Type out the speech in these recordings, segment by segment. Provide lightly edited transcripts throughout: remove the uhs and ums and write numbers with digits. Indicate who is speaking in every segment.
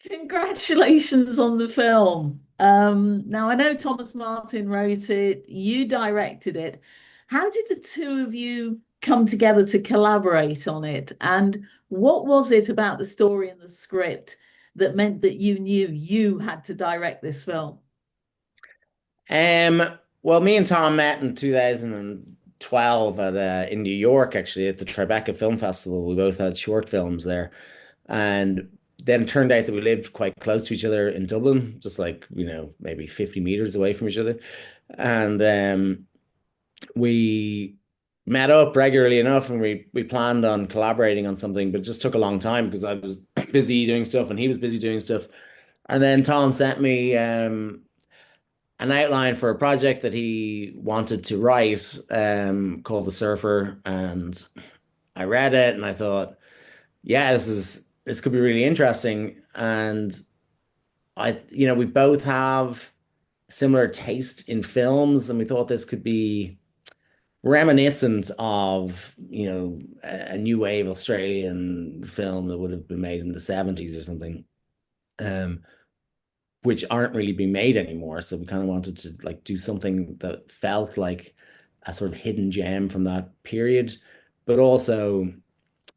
Speaker 1: Congratulations on the film. Now, I know Thomas Martin wrote it, you directed it. How did the two of you come together to collaborate on it? And what was it about the story and the script that meant that you knew you had to direct this film?
Speaker 2: Um, well, me and Tom met in 2012 in New York, actually, at the Tribeca Film Festival. We both had short films there. And then it turned out that we lived quite close to each other in Dublin, just like, maybe 50 meters away from each other. And we met up regularly enough and we planned on collaborating on something, but it just took a long time because I was busy doing stuff and he was busy doing stuff. And then Tom sent me an outline for a project that he wanted to write called The Surfer. And I read it and I thought, yeah, this could be really interesting. And we both have similar taste in films, and we thought this could be reminiscent of, a new wave Australian film that would have been made in the 70s or something. Um, which aren't really being made anymore. So we kind of wanted to like do something that felt like a sort of hidden gem from that period, but also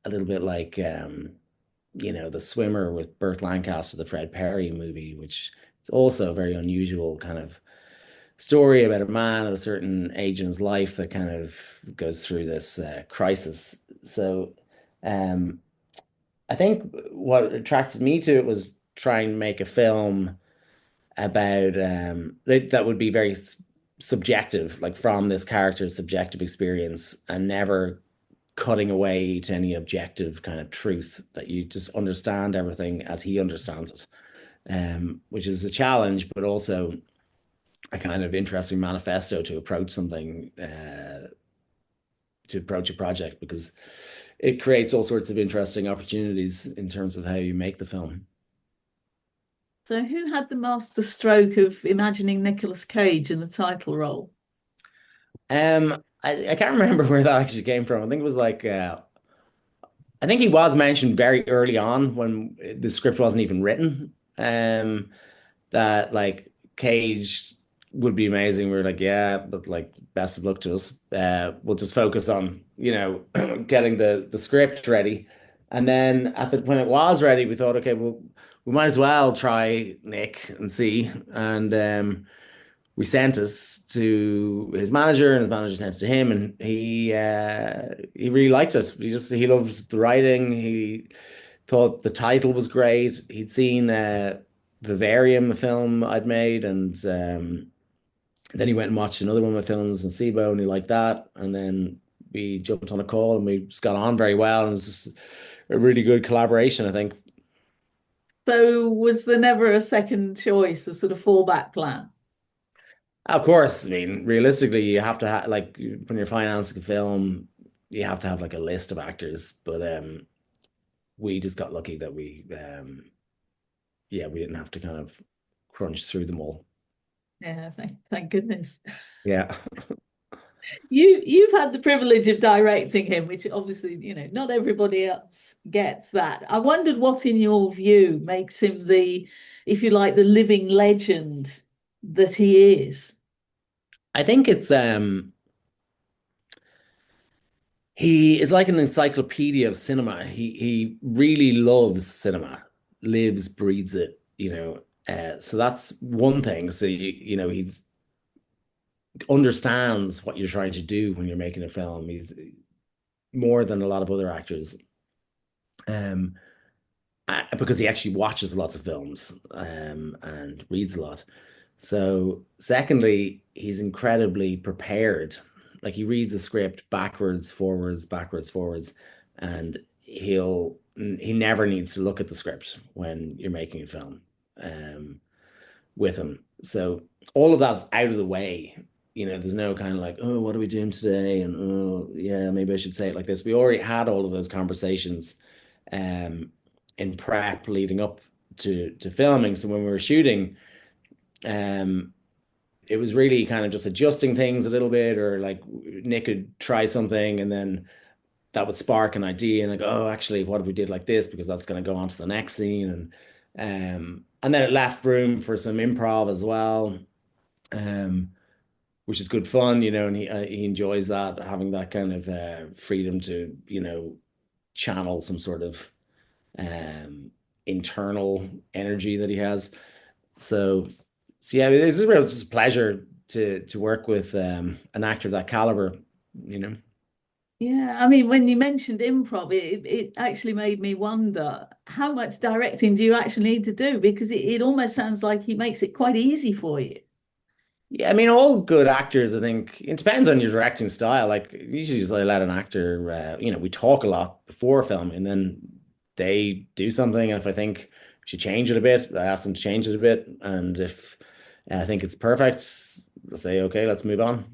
Speaker 2: a little bit like The Swimmer with Burt Lancaster, the Fred Perry movie, which is also a very unusual kind of story about a man at a certain age in his life that kind of goes through this crisis. So um, I think what attracted me to it was trying to make a film about that would be very subjective, like from this character's subjective experience, and never cutting away to any objective kind of truth, that you just understand everything as he understands it, which is a challenge, but also a kind of interesting manifesto to approach something, to approach a project, because it creates all sorts of interesting opportunities in terms of how you make the film.
Speaker 1: So, who had the master stroke of imagining Nicolas Cage in the title role?
Speaker 2: I can't remember where that actually came from. I think it was like I think he was mentioned very early on when the script wasn't even written. That like Cage would be amazing. We were like, yeah, but like best of luck to us. We'll just focus on, getting the script ready. And then when it was ready, we thought, okay, well, we might as well try Nick and see. And we sent it to his manager, and his manager sent it to him, and he really liked it. He loved the writing. He thought the title was great. He'd seen Vivarium, the film I'd made, and then he went and watched another one of my films, Nocebo, and he liked that. And then we jumped on a call, and we just got on very well, and it was just a really good collaboration, I think.
Speaker 1: So, was there never a second choice, a sort of fallback plan?
Speaker 2: Of course, I mean, realistically, you have to have like when you're financing a film, you have to have like a list of actors. But we just got lucky that we didn't have to kind of crunch through them all.
Speaker 1: Yeah, thank goodness.
Speaker 2: Yeah.
Speaker 1: You've had the privilege of directing him, which obviously, not everybody else gets that. I wondered what, in your view, makes him the, if you like, the living legend that he is.
Speaker 2: I think he is like an encyclopedia of cinema. He really loves cinema, lives, breathes it. So that's one thing. So he's understands what you're trying to do when you're making a film. He's more than a lot of other actors. Um, because he actually watches lots of films, and reads a lot. So, secondly, he's incredibly prepared. Like he reads the script backwards, forwards, and he never needs to look at the script when you're making a film with him. So all of that's out of the way. There's no kind of like, oh, what are we doing today? And oh, yeah, maybe I should say it like this. We already had all of those conversations um, in prep leading up to filming. So when we were shooting, um, it was really kind of just adjusting things a little bit, or like Nick could try something, and then that would spark an idea, and like, oh, actually, what if we did like this? Because that's going to go on to the next scene, And then it left room for some improv as well, um, which is good fun, and he enjoys that, having that kind of freedom to, channel some sort of um, internal energy that he has. So, so yeah, it's just a pleasure to work with an actor of that caliber, you know.
Speaker 1: Yeah, I mean, when you mentioned improv, it actually made me wonder how much directing do you actually need to do? Because it almost sounds like he makes it quite easy for you.
Speaker 2: Yeah, I mean, all good actors, I think it depends on your directing style. Like usually, just let an actor, we talk a lot before filming, and then they do something. And if I think we should change it a bit, I ask them to change it a bit. And if I think it's perfect, I'll say, okay, let's move on.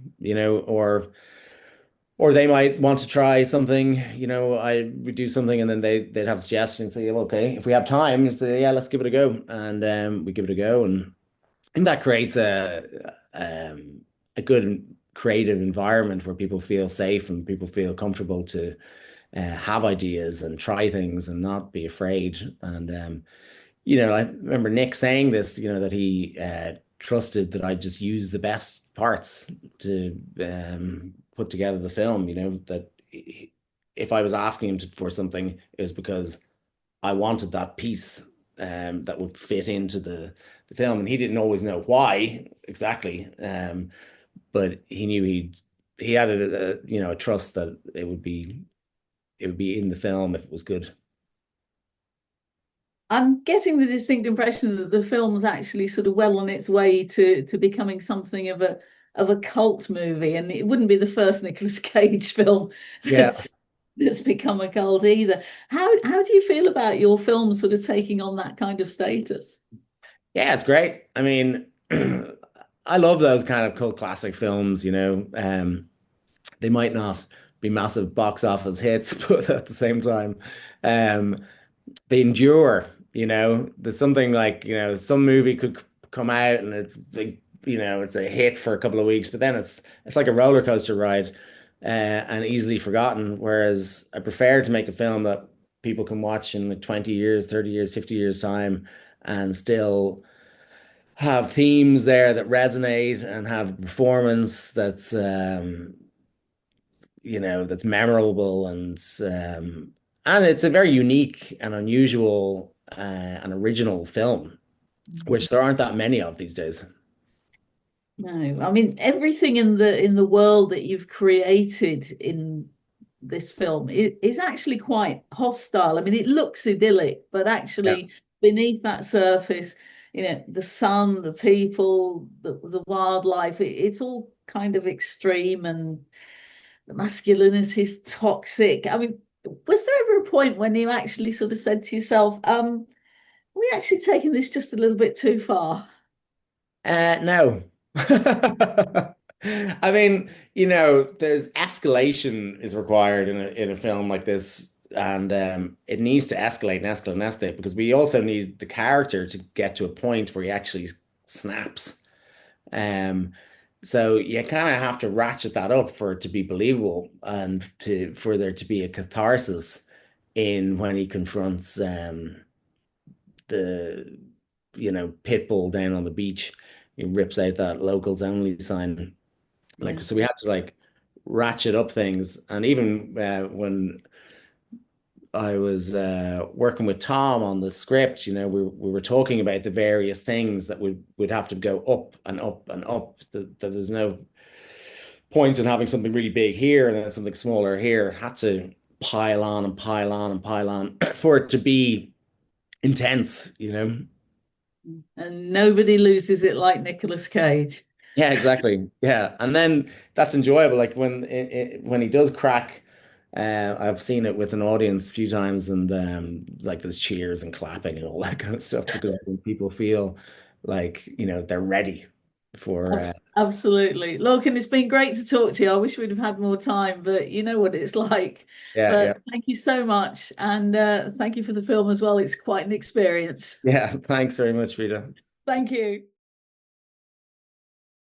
Speaker 2: Or they might want to try something. I would do something, and then they'd have suggestions. Say, well, okay, if we have time, say, yeah, let's give it a go, and we give it a go, and I think that creates a good creative environment where people feel safe and people feel comfortable to have ideas and try things and not be afraid. And I remember Nick saying this, that he trusted that I just use the best parts to put together the film. That if I was asking him for something, it was because I wanted that piece that would fit into the film, and he didn't always know why exactly, but he knew he had a trust that it would be in the film if it was good.
Speaker 1: I'm getting the distinct impression that the film's actually sort of well on its way to becoming something of a cult movie, and it wouldn't be the first Nicolas Cage film
Speaker 2: Yeah.
Speaker 1: that's become a cult either. How do you feel about your film sort of taking on that kind of status?
Speaker 2: Yeah, it's great. I mean, I love those kind of cult classic films. They might not be massive box office hits, but at the same time, um, they endure. There's something like, some movie could come out and it's big, it's a hit for a couple of weeks, but then it's like a roller coaster ride, and easily forgotten. Whereas I prefer to make a film that people can watch in like 20 years, 30 years, 50 years time, and still have themes there that resonate and have a performance that's memorable, and it's a very unique and unusual and original film, which there aren't that many of these days.
Speaker 1: No, I mean everything in the world that you've created in this film is actually quite hostile. I mean, it looks idyllic, but
Speaker 2: Yeah.
Speaker 1: actually beneath that surface, the sun, the people, the wildlife, it's all kind of extreme and the masculinity is toxic. I mean, was there ever a point when you actually sort of said to yourself, we actually taking this just a little bit too far?
Speaker 2: No. I mean, there's escalation is required in a film like this, and it needs to escalate and escalate and escalate because we also need the character to get to a point where he actually snaps. Um, so you kind of have to ratchet that up for it to be believable and for there to be a catharsis in when he confronts the pit bull down on the beach. He rips out that locals only sign. Like,
Speaker 1: Yeah.
Speaker 2: so we had to like ratchet up things. And even when I was working with Tom on the script, we were talking about the various things that would have to go up and up and up. That there's no point in having something really big here and then something smaller here. It had to pile on and pile on and pile on for it to be intense.
Speaker 1: And nobody loses it like Nicolas Cage.
Speaker 2: Yeah, exactly. Yeah, and then that's enjoyable. Like when he does crack, I've seen it with an audience a few times, and like there's cheers and clapping and all that kind of stuff because when people feel like they're ready for.
Speaker 1: Absolutely. Lorcan, it's been great to talk to you. I wish we'd have had more time, but you know what it's like.
Speaker 2: Yeah, yeah,
Speaker 1: But thank you so much. And thank you for the film as well. It's quite an experience.
Speaker 2: yeah. Thanks very much, Rita.
Speaker 1: Thank you.